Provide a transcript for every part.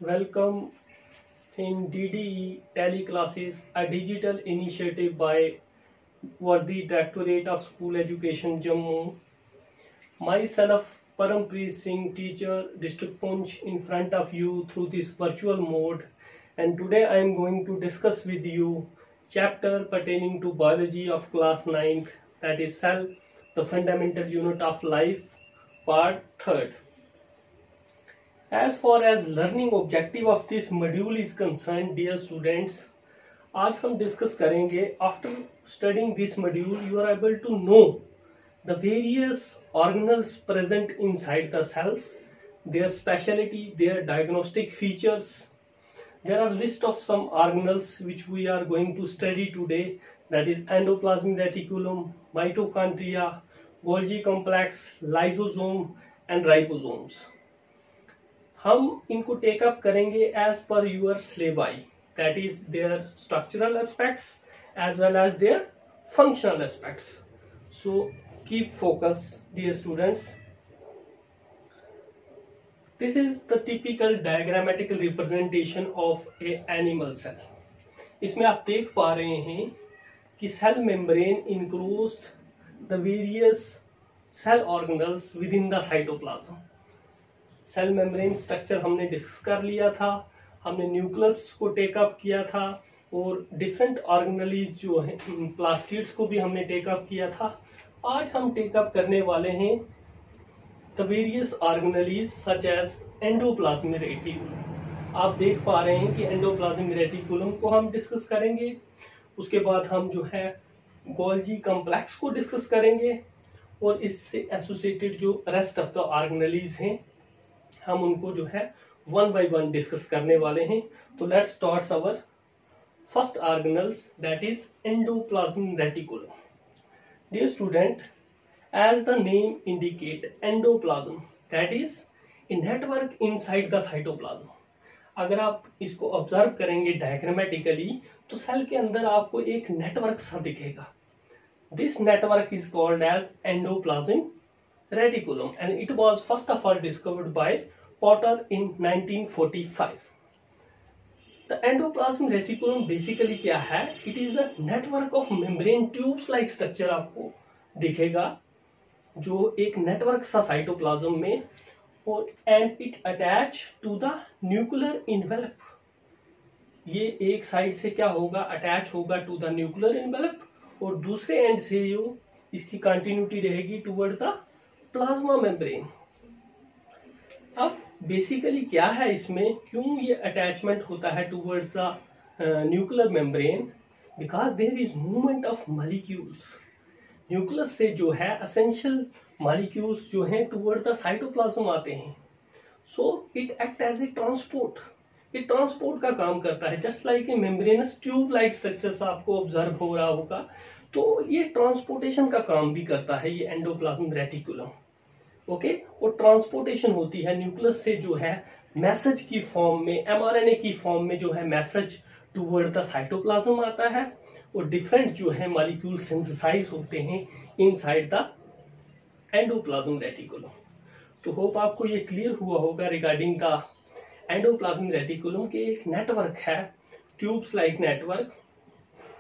Welcome in DDE Teleclasses, a digital initiative by Worthy Directorate of School Education, Jammu. Myself, Parampreet Singh, teacher, District Poonch, in front of you through this virtual mode. And today I am going to discuss with you chapter pertaining to biology of class 9th, that is cell, the fundamental unit of life, part 3rd. As far as learning objective of this module is concerned, dear students, आज हम discuss करेंगे after studying this module you are able to know the various organelles present inside the cells, their speciality, their diagnostic features. There are list of some organelles which we are going to study today, that is endoplasmic reticulum, mitochondria, Golgi complex, lysosome and ribosomes. हम इनको take up करेंगे as per your syllabi, that is their structural aspects as well as their functional aspects. So keep focus, dear students. This is the typical diagrammatical representation of a animal cell. इसमें आप देख पा रहे हैं कि cell membrane enclosed the various cell organelles within the cytoplasm. Cell membrane structure हमने discuss कर लिया था, हमने न्यूक्लियस को टेकअप किया था और डिफरेंट ऑर्गेनेलीज जो है प्लास्टिड्स को भी हमने टेकअप किया था. आज हम टेकअप करने वाले हैं the various organelles such as endoplasmic reticulum. आप देख पा रहे हैं कि एंडोप्लाज्मिक रेटिकुलम को हम डिस्कस करेंगे. उसके बाद हम जो है गोल्जी कॉम्प्लेक्स को डिस्कस करेंगे और इससे एसोसिएटेड जो रेस्ट ऑफ द ऑर्गेनेलीज हैं हम उनको जो है वन बाय वन डिस्कस करने वाले हैं. तो let's start our first organelles, that is endoplasmic reticulum. Dear student, as the name indicate, endoplasm that is a network inside the cytoplasm. अगर आप इसको ऑब्जर्व करेंगे डायग्रामेटिकली तो सेल के अंदर आपको एक नेटवर्क सा दिखेगा. This network is called as endoplasmic reticulum and it was first of all discovered by Potter in 1945. The endoplasmic reticulum basically क्या है? It is a network of membrane tubes like structure आपको दिखेगा जो एक network सा cytoplasm में, और and it attach to the nuclear envelope. ये एक साइड से क्या होगा, अटैच होगा टू द न्यूक्लियर एनवेलप और दूसरे एंड से यो इसकी कंटिन्यूटी रहेगी टुवर्ड द प्लाज्मा मेम्ब्रेन. अब बेसिकली क्या है इसमें, क्यों ये अटैचमेंट होता है towards the nuclear membrane? Because there is movement of molecules. Nucleus से जो है एसेंशियल मॉलिक्यूल्स जो हैं टुवर्ड द साइटोप्लाज्म आते हैं. So it act as a transport. ये ट्रांसपोर्ट का काम करता है, just like a membranous tube like structures आपको ऑब्जर्व हो रहा होगा. तो ये ट्रांसपोर्टेशन का काम भी करता है ये एंडोप्लाज्मिक रेटिकुलम. ओके, और ट्रांसपोर्टेशन होती है न्यूक्लियस से जो है मैसेज की फॉर्म में, एमआरएनए की फॉर्म में जो है मैसेज टुवर्ड द साइटोप्लाज्म आता है और डिफरेंट जो है मॉलिक्यूल सिंथेसाइज होते हैं इनसाइड द एंडोप्लाज्मिक रेटिकुलम. तो होप आपको ये क्लियर हुआ होगा रिगार्डिंग द एंडोप्लाज्मिक रेटिकुलम के एक नेटवर्क है, ट्यूब्स लाइक नेटवर्क.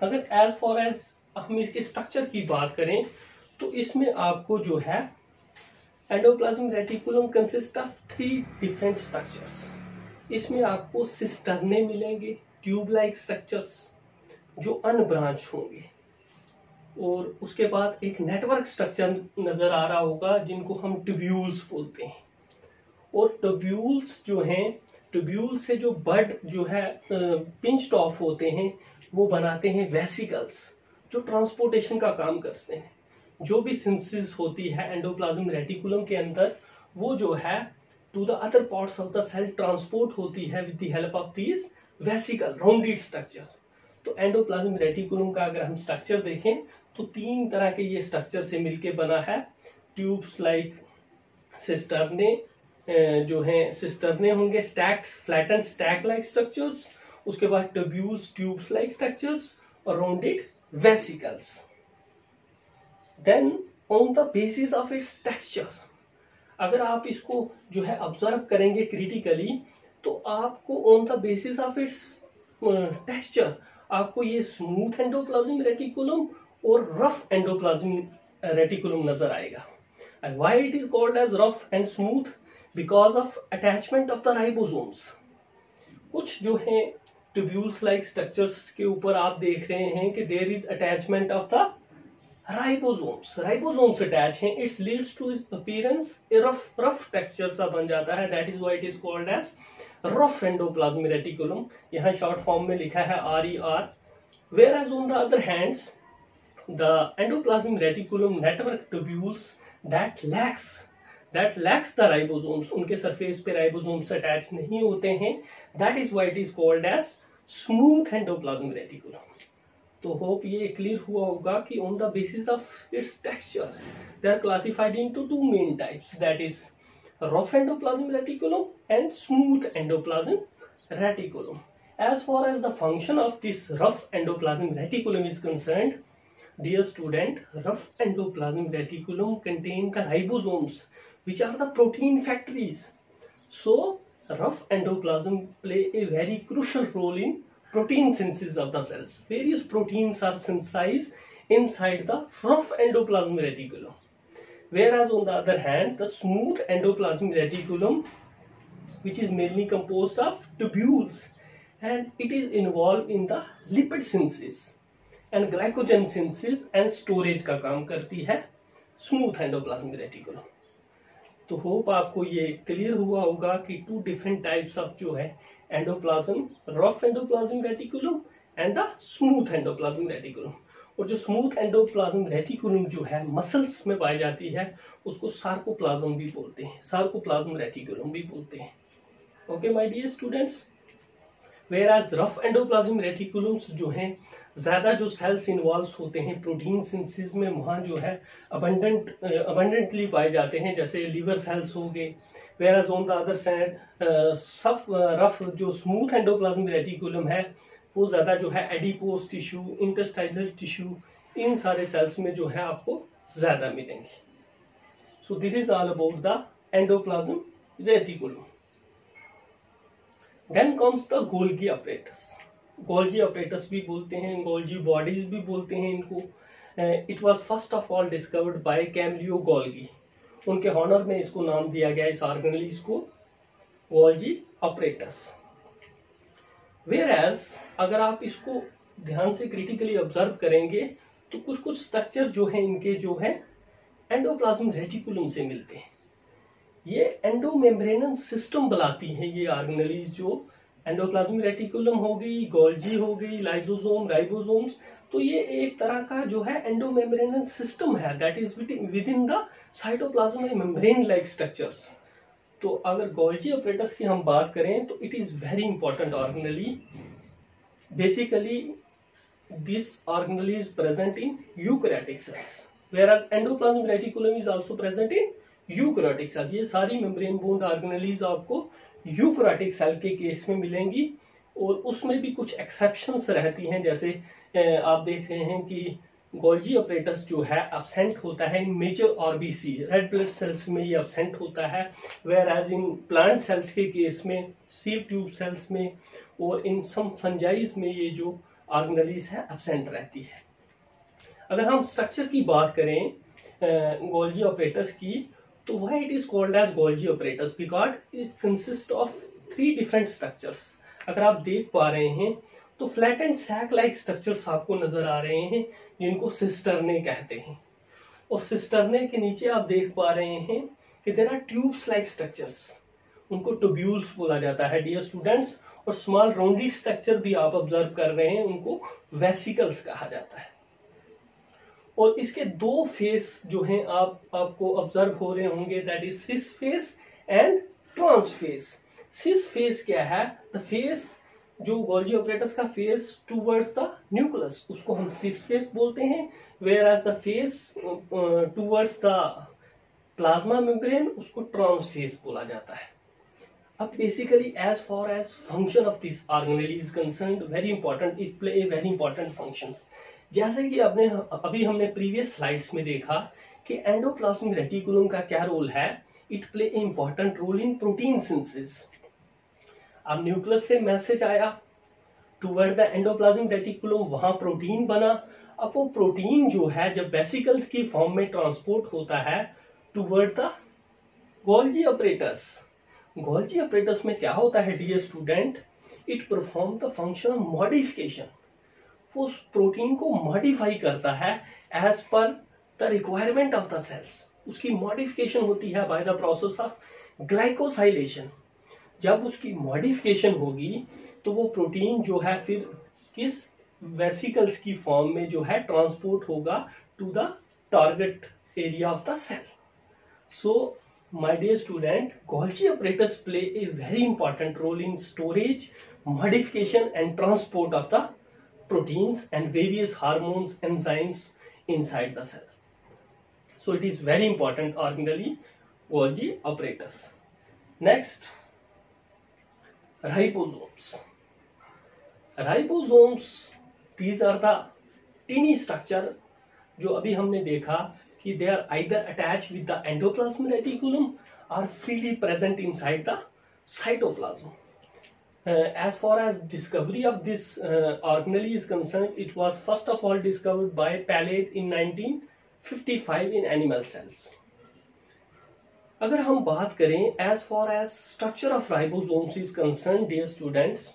अगर एज फॉर एज हम इसके स्ट्रक्चर की बात करें तो इसमें आपको जो है endoplasmic reticulum consist of 3 different structures. इसमें आपको सिस्टर्ने मिलेंगे, ट्यूब लाइक स्ट्रक्चर्स जो अनब्रांच होंगे, और उसके बाद एक नेटवर्क स्ट्रक्चर नजर आ रहा होगा जिनको हम ट्यूब्यूल्स बोलते हैं. और ट्यूब्यूल्स जो हैं, ट्यूब्यूल से जो बड जो है पिंच्ड ऑफ होते हैं वो बनाते हैं वेसिकल्स जो ट्रांसपोर्टेशन का काम करते हैं. जो भी सिंथेसिस होती है एंडोप्लाज्मिक रेटिकुलम के अंदर वो जो है to the other parts of the cell transport होती है with the help of this vesicle rounded structure. तो एंडोप्लाज्मिक रेटिकुलम का अगर हम स्ट्रक्चर देखें तो 3 तरह के ये स्ट्रक्चर से मिलके बना है. ट्यूब्स लाइक सिस्टर्ने जो है सिस्टर्ने होंगे, stacks flatten stack like structures, उसके बाद ट्यूब्यूल्स ट्यूब्स लाइक स्ट्रक्चर्स और rounded vesicles. Then on the basis of its texture, अगर आप इसको जो है ऑब्जर्व करेंगे क्रिटिकली तो आपको on the basis of its texture आपको ये स्मूथ एंडोप्लाज्मिक रेटिकुलम और रफ एंडोप्लाज्मिक रेटिकुलम नजर आएगा। And why it is called as rough and smooth? Because of attachment of the ribosomes. कुछ जो है ट्यूब्यूल्स लाइक स्ट्रक्चर्स के ऊपर आप देख रहे हैं कि there is attachment of the ribosomes attach हैं, it's leads to appearance a rough texture सा बन जाता है, that is why it is called as rough endoplasmic reticulum. यहाँ शॉर्ट फॉर्म में लिखा है RER। Whereas on the other hands the endoplasmic reticulum network tubules that lacks the ribosomes, उनके surface पे राइबोसोम्स अटैच नहीं होते हैं, that is why it is called as smooth endoplasmic reticulum. तो hope ये क्लियर हुआ होगा कि on the basis of its texture they are classified into two main types, that is rough endoplasmic reticulum and smooth endoplasmic reticulum. As far as the function of this rough endoplasmic reticulum is concerned, dear student, rough endoplasmic reticulum contain the ribosomes, which are the protein factories. So rough endoplasm play a very crucial role in protein synthesis of the cells. Various proteins are synthesized inside the rough endoplasmic reticulum. Whereas on the other hand, the smooth endoplasmic reticulum, which is mainly composed of tubules, and it is involved in the lipid synthesis and glycogen synthesis and storage का काम करती है smooth endoplasmic reticulum. तो hope आपको ये clear हुआ होगा कि टू डिफरेंट टाइप्स ऑफ जो है endoplasm, rough endoplasmic reticulum and the smooth endoplasmic reticulum. और जो स्मूथ एंडोप्लाज्मिक रेटिकुलम जो है मसल्स में पाई जाती है उसको सार्कोप्लाज्म भी बोलते हैं, सार्कोप्लाज्म रेटिकुलम भी बोलते हैं। Okay my dear students, whereas rough endoplasmic reticulums जो हैं ज्यादा जो सेल्स इन्वॉल्व होते हैं प्रोटीन सिंथेसिस में, वहाँ जो है अबंडेंटली पाए जाते हैं, जैसे लीवर सेल्स हो गए। Whereas on the other side rough जो स्मूथ एंडोप्लाज्मिक रेटिकुलम है वो ज्यादा जो है एडिपोज टिश्यू, इंटेस्टाइनल टिश्यू, इन सारे सेल्स में जो है आपको ज्यादा मिलेंगे। So this is all about the endoplasm reticulum. Then comes the Golgi apparatus. Golgi apparatus भी बोलते हैं, गोल्गी बॉडीज भी बोलते हैं इनको। It was first of all discovered by Camillo Golgi, उनके हॉनर में इसको नाम दिया गया इस ऑर्गेनेलिज को, गोल्गी अपरेटस। Whereas अगर आप इसको ध्यान से क्रिटिकली ऑब्जर्व करेंगे तो कुछ कुछ स्ट्रक्चर जो है इनके जो है एंडोप्लाज्मिक रेटिकुलम से मिलते हैं। ये एंडोमेम्ब्रेनल सिस्टम बनाती है ये ऑर्गेनेलिज, जो एंडोप्लाज्मिक रेटिकुलम हो गई, गोल्जी हो गई, लाइसोसोम, राइबोसोम्स, तो ये एक तरह का जो है एंडोमेम्ब्रेनल सिस्टम है, that is with in the cytoplasm membrane like structures. तो अगर गोल्जी अपरेटस की हम बात करें तो it is very important organelle. Basically this organelle is present in eukaryotic cells, whereas endoplasmic reticulum is also present in eukaryotic cells. ये सारी membrane bond organelles आपको यूकैरियोटिक सेल के केस में मिलेंगी, और उसमें भी कुछ एक्सेप्शंस रहती हैं, जैसे आप देख रहे हैं कि गोल्जी अपरेटस जो है एब्सेंट होता है in major RBC, red blood cells में ये एब्सेंट होता है, whereas in plant cells के केस में, सील ट्यूब सेल्स में और इन सम फंजाइज में ये जो ऑर्गेनेलीज है एब्सेंट रहती है। अगर हम स्ट्रक्चर की बात करें गोल्जी अपरेटस की, तो why it is called as Golgi apparatus? Because it consist of 3 different structures. अगर आप देख पा रहे हैं तो flat and sac like structures आपको नजर आ रहे हैं, जिनको सिस्टर्ने कहते हैं। और सिस्टर्ने के नीचे आप देख पा रहे हैं कि there are tubes like structures, उनको ट्यूब्यूल्स बोला जाता है डियर स्टूडेंट्स। और स्मॉल राउंडेड स्ट्रक्चर भी आप ऑब्जर्व कर रहे हैं, उनको वेसिकल्स कहा जाता है। और इसके 2 फेस जो हैं आपको ऑब्जर्व हो रहे होंगे, that is cis face and trans face. Cis face क्या है? द फेस जो गोल्जी अपरेटस का फेस टूवर्ड्स द न्यूक्लियस, उसको हम सिस फेस बोलते हैं, whereas the face towards the plasma membrane, उसको ट्रांस फेस बोला जाता है। अब basically as far as function of this organelle is concerned, very important, it play a very important functions. जैसे कि अभी हमने प्रीवियस स्लाइड्स में देखा कि एंडोप्लाज्मिक रेटिकुलम का क्या रोल है, it play a important role in protein synthesis. अब न्यूक्लियस से मैसेज आया टुवर्ड द एंडोप्लाज्मिक रेटिकुलम, वहां प्रोटीन बना। अब वो प्रोटीन जो है जब वेसिकल्स की फॉर्म में ट्रांसपोर्ट होता है toward the Golgi apparatus. Golgi apparatus में क्या होता है dear student, it perform the function of modification. वो उस प्रोटीन को मॉडिफाई करता है as per the requirement of the cells. उसकी मॉडिफिकेशन होती है by the process of glycosylation. जब उसकी मॉडिफिकेशन होगी तो वो प्रोटीन जो है फिर किस वेसिकल्स की फॉर्म में जो है ट्रांसपोर्ट होगा to the target area of the cell. So my dear student, Golgi apparatus play a very important role in storage, modification and transport of the proteins and various hormones, enzymes inside the cell. So it is very important organelle, Golgi apparatus. Next, ribosomes. Ribosomes, these are the teeny structure जो अभी हमने देखा कि they are either attached with the endoplasmic reticulum or freely present inside the cytoplasm. As far as discovery of this organelle is concerned, it was first of all discovered by Palade in 1955 in animal cells. अगर हम बात करें as far as structure of ribosomes is concerned, dear students,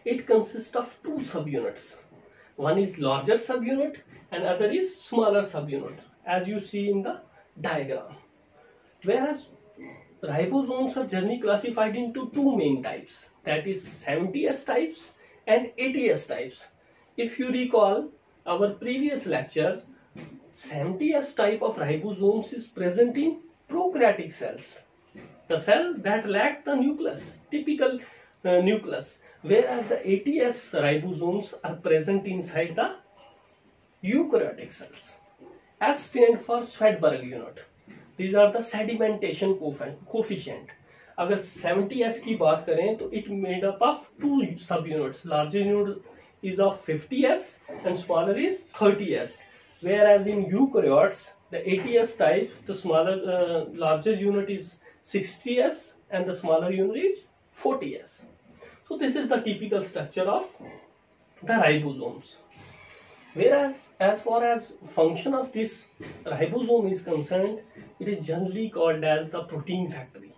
it consists of two subunits. One is larger subunit and other is smaller subunit, as you see in the diagram. Whereas ribosomes are generally classified into two main types, that is 70S types and 80S types. If you recall our previous lecture, 70S type of ribosomes is present in prokaryotic cells, the cell that lack the nucleus, typical nucleus, whereas the 80S ribosomes are present inside the eukaryotic cells. S stand for Swedberg unit. These are the sedimentation coefficient. अगर 70S की बात करें तो it made up of two subunits. Larger unit is of 50S and smaller is 30S. Whereas in eukaryotes, the 80S type, the smaller, larger unit is 60S and the smaller unit is 40S. So this is the typical structure of the ribosomes. Whereas as far as function of this ribosome is concerned, it is generally called as the protein factory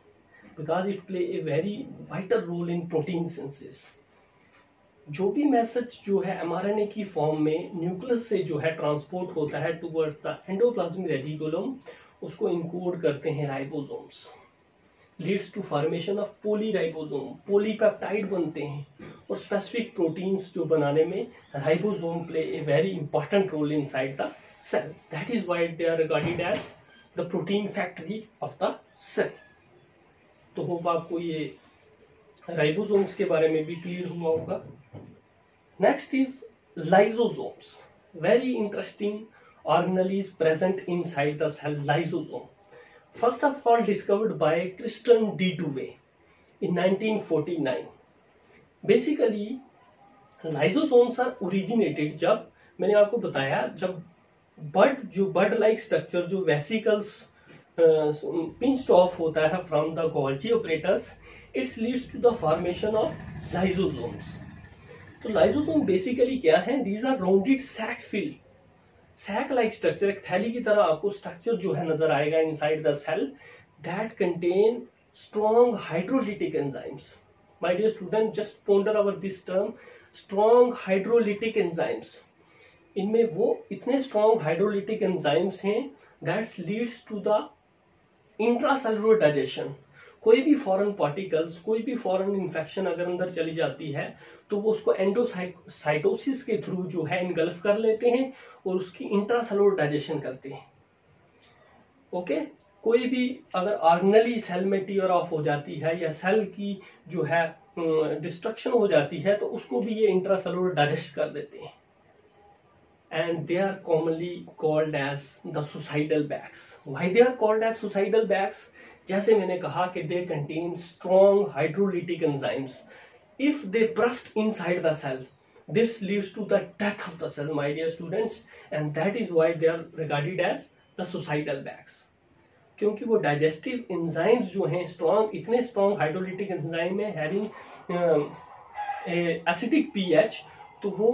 because it play a very vital role in protein synthesis. जो भी message जो है mRNA की form में nucleus से जो है transport होता है टुवर्ड्स द एंडोप्लाज्मिक रेटिकुलम, उसको इनकोड करते हैं ribosomes. Leads to formation of polyribosome, polypeptide बनते हैं और स्पेसिफिक प्रोटीन्स जो बनाने में ribosome play a very important role inside the cell. That is why they are regarded as the protein factory of the cell. तो hope आपको ये ribosomes के बारे में भी क्लियर हुआ होगा। Next is lysosomes, very interesting organelle is present inside the cell, lysosome. First of all discovered by Christian D. Dubé in 1949. Basically lysosomes are originated, जब मैंने आपको बताया जब बर्ड लाइक स्ट्रक्चर जो वेसिकल्स पिंच्ड ऑफ होता है from the Golgi apparatus, its leads to the formation of lysosomes. तो lysosome basically क्या है? These are rounded sac filled, sac like structure, एक थैली की तरह आपको स्ट्रक्चर जो है नजर आएगा inside the cell that contain strong hydrolytic enzymes. My dear student, just ponder over this term, strong hydrolytic enzymes. इनमें वो इतने स्ट्रॉन्ग हाइड्रोलिटिक एंजाइम्स हैं that leads to the intracellular digestion. कोई भी फॉरेन पार्टिकल्स, कोई भी फॉरेन इन्फेक्शन अगर अंदर चली जाती है तो वो उसको एंडोसाइटोसिस के थ्रू जो है इनगल्फ कर लेते हैं और उसकी इंट्रासेलुलर डाइजेशन करते हैं। ओके, कोई भी अगर ऑर्गेनेली सेल में टीयर ऑफ हो जाती है या सेल की जो है डिस्ट्रक्शन हो जाती है तो उसको भी ये इंट्रासेलुलर डाइजेस्ट कर देते हैं। And they are commonly called as the suicidal bags. Why they are called as suicidal bags? जैसे मैंने कहा कि they contain strong hydrolytic enzymes. If they burst inside the cell, this leads to the death of the cell, my dear students, and that is why they are regarded as the suicidal bags. क्योंकि वो digestive enzymes जो हैं strong, इतने strong hydrolytic enzyme है having acidic pH, तो वो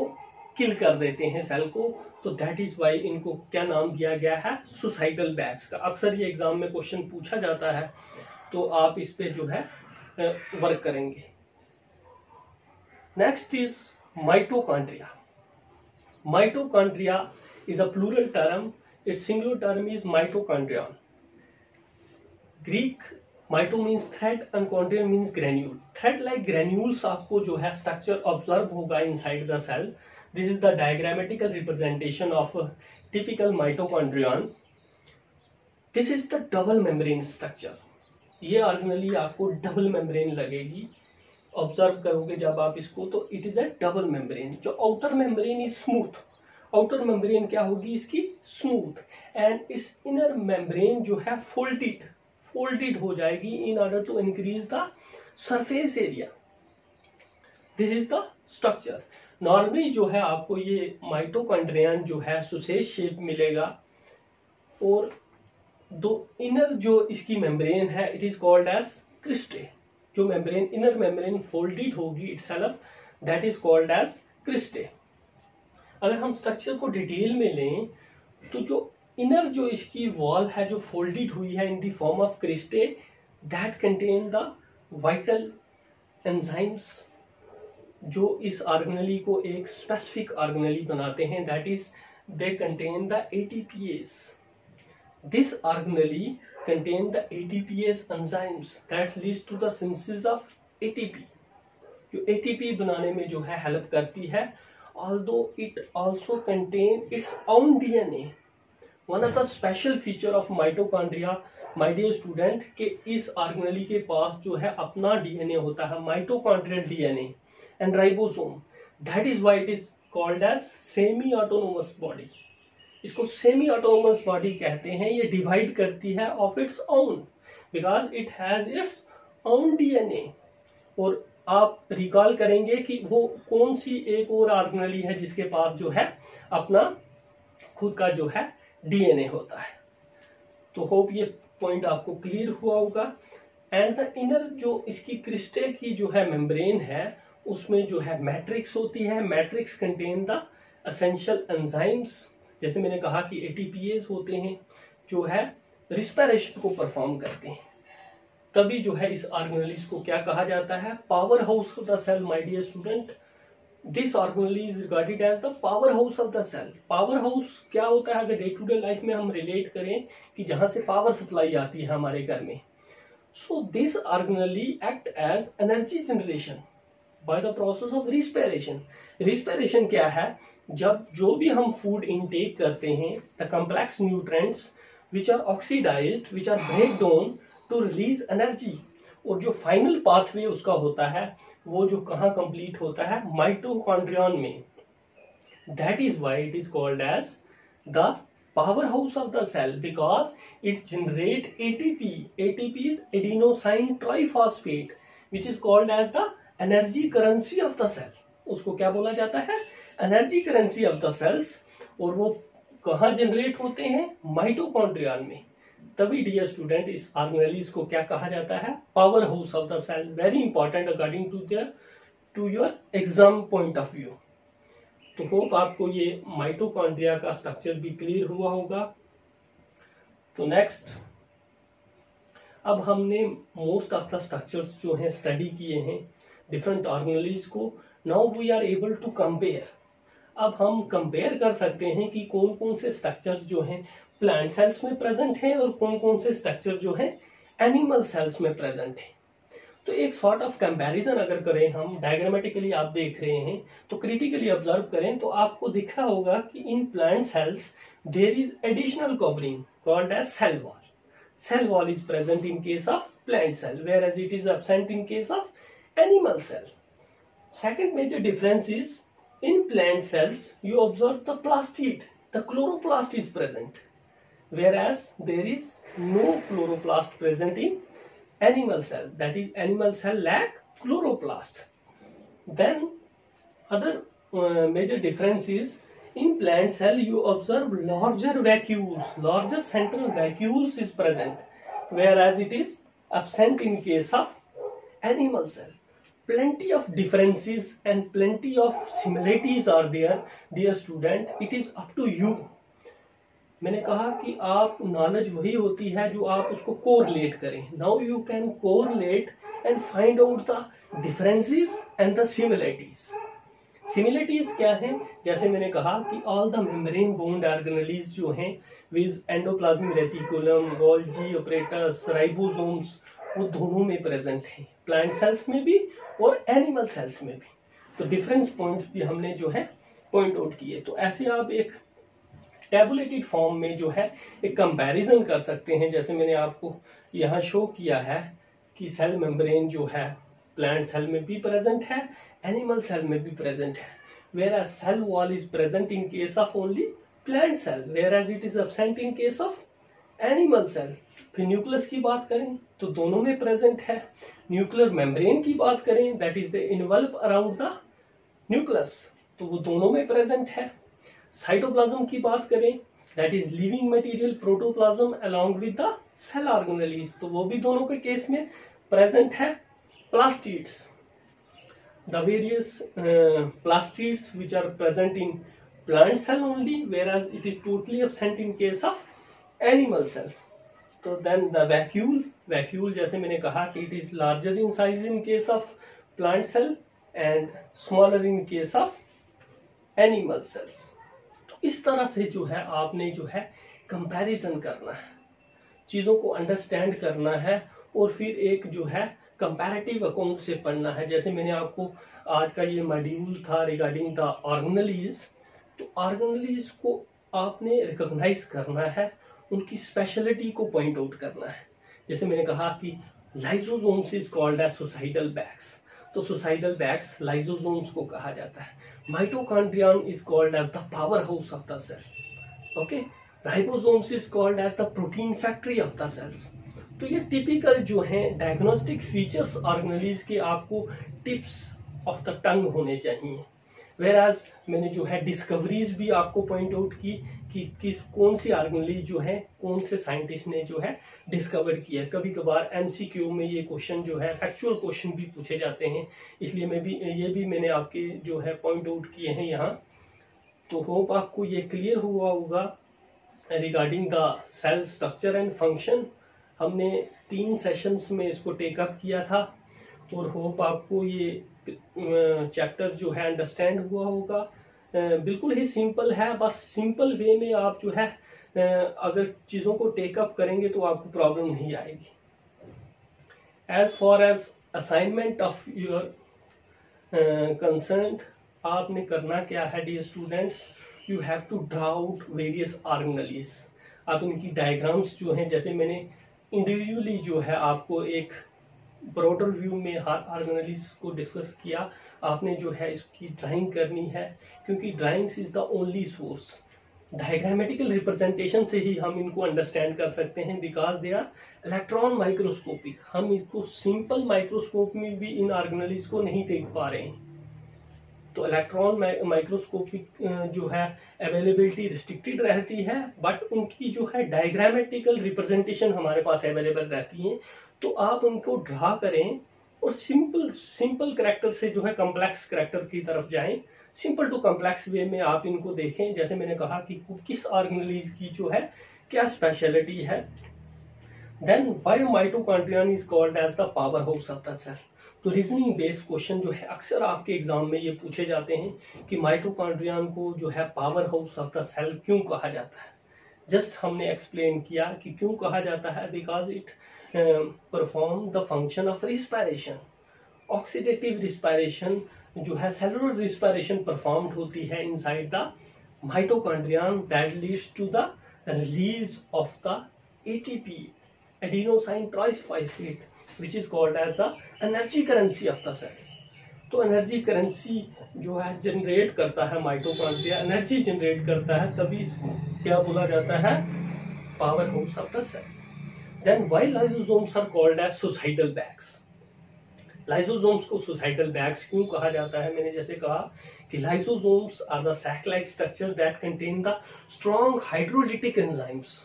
किल कर देते हैं सेल को। तो दैट इज वाई इनको क्या नाम दिया गया है, सुसाइडल बैग्स का। अक्सर ये एग्जाम में क्वेश्चन पूछा जाता है, तो आप इस पे जो है वर्क करेंगे। Next is mitochondria. Mitochondria is a plural term, it's singular term is mitochondrion. Greek mito means thread and chondrion means granule. Thread like granules आपको जो है स्ट्रक्चर ऑब्जर्व होगा inside the cell. This is the diagrammatical representation of typical mitochondrion. This is the double membrane structure. ये organelle आपको double membrane लगेगी, observe करोगे जब आप इसको, तो it is a double membrane. जो outer membrane is smooth, outer membrane क्या होगी इसकी, स्मूथ, एंड इस इनर मेम्ब्रेन जो है फोल्डेड हो जाएगी in order to increase the surface area. This is the structure. Normally जो है आपको ये माइटोकॉन्ड्रियन जो है सुसेज शेप मिलेगा, और दो इनर जो इसकी मेम्ब्रेन है it is called as cristae. जो मेम्ब्रेन इनर मेम्ब्रेन फोल्डेड होगी itself, that is called as cristae. अगर हम स्ट्रक्चर को डिटेल में लें तो जो इनर जो इसकी वॉल है जो फोल्डेड हुई है in the form of cristae, that contain the vital enzymes जो इस ऑर्गेनेली को एक स्पेसिफिक ऑर्गेनेली बनाते हैं, that is they contain the ATPase. This organelle contain the ATPase enzymes that leads to the synthesis of ATP. जो ATP बनाने में जो है हेल्प करती है, although it also contain its own DNA. One of the special feature of mitochondria, my dear student, कि इस organelle के पास जो है अपना DNA होता है, mitochondrial DNA and ribosome. That is why it is called as semi-autonomous body. इसको semi autonomous body कहते हैं। ये डिवाइड करती है of its own because it has its own DNA। और आप रिकॉल करेंगे कि वो कौन सी एक और ऑर्गेनेली है जिसके पास जो है अपना खुद का जो है DNA होता है। तो होप ये पॉइंट आपको क्लियर हुआ होगा। एंड द इनर जो इसकी क्रिस्टे की जो है मेम्ब्रेन है उसमें जो है मैट्रिक्स होती है। Matrix contain the essential enzymes, जैसे मैंने कहा कि ATPase होते हैं जो है रिस्पिरेशन को परफॉर्म करते हैं। तभी जो है इस ऑर्गेनेलिस को क्या कहा जाता है, power house of the cell. My dear student, this organelle is regarded as the power house of the cell. Power house क्या होता है, अगर डे टू डे लाइफ में हम रिलेट करें कि जहां से पावर सप्लाई आती है हमारे घर में, so this organelle act as energy generation by the process of respiration. Respiration क्या है, जब जो भी हम फूड इनटेक करते हैं, the complex nutrients which are oxidised, which are break down to release energy, और जो फाइनल पाथवे उसका होता है वो जो कहाँ कंप्लीट होता है, माइटोकॉन्ड्रियन में। That is why it is called as the power house of the cell because it generate ATP। ATP is adenosine triphosphate which is called as the energy currency of the cell. उसको क्या बोला जाता है, energy currency of the cells. और वो कहाँ generate होते हैं, माइटोकॉन्ड्रियन में। तभी डियर स्टूडेंट इस ऑर्गेनेलिस को क्या कहा जाता है, power house of the cell. Very important according to your exam point of view. तो होप आपको ये माइटोकॉन्ड्रिया का स्ट्रक्चर भी क्लियर हुआ होगा। तो नेक्स्ट, अब हमने मोस्ट ऑफ द स्ट्रक्चर्स जो हैं स्टडी किए हैं डिफरेंट ऑर्गेनेलिस को। Now we are able to compare. अब हम कंपेयर कर सकते हैं कि कौन कौन से स्ट्रक्चर्स जो हैं प्लांट सेल्स में प्रेजेंट हैं और कौन कौन से स्ट्रक्चर जो हैं एनिमल सेल्स में प्रेजेंट हैं। तो एक सॉर्ट ऑफ कंपैरिजन अगर करें हम, डायग्रामेटिकली आप देख रहे हैं तो क्रिटिकली ऑब्जर्व करें तो आपको दिख रहा होगा कि in plant cells there is additional covering called as cell wall. Cell wall is present in case of plant cell, whereas it is absent in case of animal cell. Second major difference is in plant cells you observe the plastid, the chloroplast is present, whereas there is no chloroplast present in animal cell. That is, animal cell lack chloroplast. Then other major difference is in plant cell you observe larger vacuoles, larger central vacuoles is present, whereas it is absent in case of animal cell. Plenty of differences and plenty of similarities are there, dear student. It is up to you. मैंने कहा कि आप knowledge वही होती है जो आप उसको कोरिलेट करें. Now you can correlate and find out the differences and the similarities. Similarities क्या है? जैसे मैंने कहा कि all the membrane bound organelles जो हैं with endoplasmic reticulum, Golgi apparatus, ribosomes, वो दोनों में प्रेजेंट हैं, प्लांट सेल्स में भी और एनिमल सेल्स में भी. तो डिफरेंस पॉइंट्स भी हमने जो है पॉइंट आउट किए. तो ऐसे आप एक टेबुलेटेड फॉर्म में जो है एक कंपैरिजन कर सकते हैं. जैसे मैंने आपको यहाँ शो किया है कि सेल मेम्ब्रेन जो है प्लांट सेल में भी प्रेजेंट है, एनिमल सेल में भी प्रेजेंट है. whereas cell wall is present in case of only plant cell, whereas it is absent in case of animal cell. फिर न्यूक्लियस की बात करें तो दोनों में प्रेजेंट है. न्यूक्लियर मेम्ब्रेन की बात करें that is the involve around the nucleus, तो वो दोनों में प्रेजेंट है. साइटोप्लाज्म की बात करें that is living material protoplasm along with the cell organelles, तो वो भी दोनों के केस में प्रेजेंट है. Plastids, the various plastids which are present in plant cell only, whereas it is totally absent in case of animal cells. तो then the vacuole जैसे मैंने कहा कि it is larger in size in case of plant cell and smaller in case of animal cells. तो इस तरह से जो है आपने जो है कंपैरिजन करना है, चीज़ों को अंडरस्टैंड करना है और फिर एक जो है कंपैरेटिव अकाउंट से पढ़ना है. जैसे मैंने आपको आज का ये मॉड्यूल था रिगार्डिंग द ऑर्गेनेलीज, तो ऑर्गेनेलीज को आपने रिकॉग्नाइज करना है, उनकी स्पेशलिटी को पॉइंट आउट करना है. जैसे मैंने कहा कि lysosomes is called as suicidal bags, तो सुसाइडल बैग्स लाइसोसोम्स को कहा जाता है. Mitochondrion is called as the power house of the cell. Okay, ribosomes is called as the protein factory of the cells. तो ये टिपिकल जो है diagnostic features organelles के आपको टिप्स ऑफ द टंग होने चाहिए. वेराज मैंने जो है डिस्कवरीज भी आपको पॉइंट आउट की कि कौन सी ऑर्गेनेलीज जो है कौन से साइंटिस्ट ने जो है डिस्कवर किया. कभी कभार एमसीक्यू में ये क्वेश्चन जो है फैक्चुअल क्वेश्चन भी पूछे जाते हैं, इसलिए ये भी मैंने आपके जो है पॉइंट आउट किए हैं यहाँ. तो होप आपको ये क्लियर हुआ होगा regarding the cell structure and function. हमने 3 सेशंस में इसको टेकअप किया था और होप आपको ये चैप्टर जो है अंडरस्टैंड हुआ होगा. बिल्कुल ही सिंपल है, बस सिंपल वे में आप जो है अगर चीज़ों को टेकअप करेंगे तो आपको प्रॉब्लम नहीं आएगी. As far as assignment of your concern, आपने करना क्या है dear students, you have to draw out various organelles. आप इनकी डायग्राम्स जो हैं, जैसे मैंने इंडिविजुअली जो है आपको एक ब्रॉडर व्यू में हर ऑर्गेनेलीज को डिस्कस किया, आपने जो है इसकी ड्राइंग करनी है, क्योंकि drawings is the only source. Diagrammatical representation से ही हम इनको अंडरस्टैंड कर सकते हैं because they are electron microscopic. हम इसको सिंपल माइक्रोस्कोप में भी इन ऑर्गेनेलीज को नहीं देख पा रहे हैं. तो इलेक्ट्रॉन माइक्रोस्कोपिक जो है अवेलेबिलिटी रिस्ट्रिक्टेड रहती है, बट उनकी जो है डायग्रामेटिकल रिप्रेजेंटेशन हमारे पास अवेलेबल रहती है. तो आप उनको ड्रा करें और सिंपल कैरेक्टर से जो है कॉम्प्लेक्स कैरेक्टर की तरफ जाएं. सिंपल टू कॉम्प्लेक्स वे में आप इनको देखें. जैसे मैंने कहा कि किस ऑर्गेनेलीज की जो है क्या स्पेशलिटी है. Then why mitochondrion is called as the power house of the cell. तो रीजनिंग बेस्ड क्वेश्चन जो है अक्सर आपके एग्जाम में ये पूछे जाते हैं कि माइटोकॉन्ड्रियन को जो है power house of the cell क्यों कहा जाता है. जस्ट हमने एक्सप्लेन किया कि क्यों कहा जाता है, because it perform the function of respiration. Oxidative respiration जो है सेलुलर रिस्पायरेशन परफॉर्म्ड होती है inside the mitochondrion that leads to the release of the ATP, adenosine triphosphate, which is called as the energy currency of the cells. तो energy currency जो है generate करता है mitochondria, energy generate करता है, तभी इसको क्या बोला जाता है, power house of the cell. Then why lysosomes are called as suicidal bags. Lysosomes को सुसाइडल बैग्स क्यों कहा जाता है, मैंने जैसे कहा कि lysosomes are the sac like structure that contain the strong hydrolytic enzymes.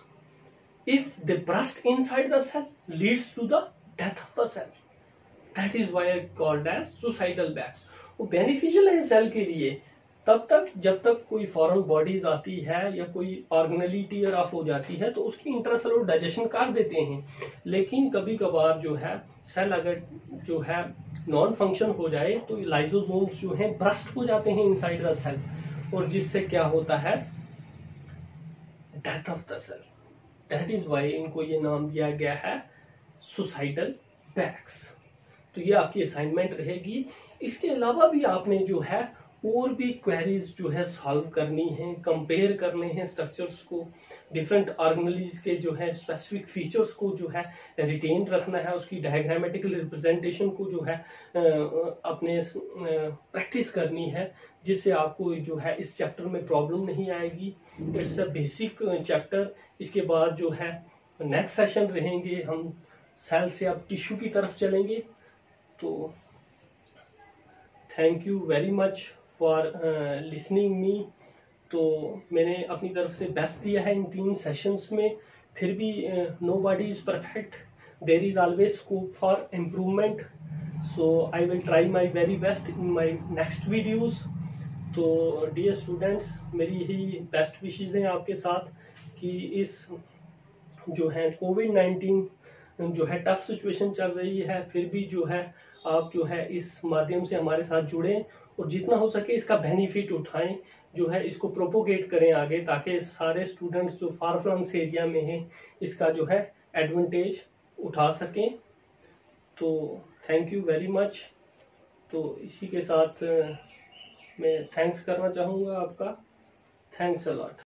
if they burst inside the cell, leads to the death of the cell. That is why called as suicidal bags. वो beneficial है cell के लिए तब तक जब तक कोई foreign bodies आती है या कोई ऑर्गेनली टीयर ऑफ हो जाती है तो उसकी इंट्रासेलुलर डाइजेशन कर देते हैं, लेकिन कभी कभार जो है सेल अगर जो है नॉन फंक्शन हो जाए तो लाइसोसोम्स जो हैं ब्रस्ट हो जाते हैं इनसाइड द सेल, और जिससे क्या होता है death of the cell. That is why इनको ये नाम दिया गया है सुसाइडल बैग्स. तो ये आपकी असाइनमेंट रहेगी. इसके अलावा भी आपने जो है और भी क्वेरीज जो है सॉल्व करनी है, कंपेयर करने हैं स्ट्रक्चर्स को, डिफरेंट ऑर्गेनेलिज के जो है स्पेसिफिक फीचर्स को जो है रिटेन रखना है, उसकी डायग्रामेटिकल रिप्रेजेंटेशन को जो है अपने प्रैक्टिस करनी है, जिससे आपको जो है इस चैप्टर में प्रॉब्लम नहीं आएगी. It's a basic chapter. इसके बाद जो है नेक्स्ट सेशन रहेंगे, हम सेल से अब टिश्यू की तरफ चलेंगे. तो thank you very much for listening me. तो मैंने अपनी तरफ से बेस्ट दिया है इन 3 सेशंस में. फिर भी nobody is perfect, there is always scope for improvement. So I will try my very best in my next videos. तो डियर स्टूडेंट्स, मेरी यही बेस्ट विशेज़ हैं आपके साथ कि इस जो है कोविड-19 जो है टफ सिचुएशन चल रही है, फिर भी जो है आप जो है इस माध्यम से हमारे साथ जुड़ें और जितना हो सके इसका बेनिफिट उठाएं, जो है इसको प्रोपोगेट करें आगे, ताकि सारे स्टूडेंट्स जो फार फ्लंग्स एरिया में हैं इसका जो है एडवांटेज उठा सकें. तो थैंक यू वेरी मच. तो इसी के साथ मैं थैंक्स करना चाहूँगा आपका. Thanks a lot.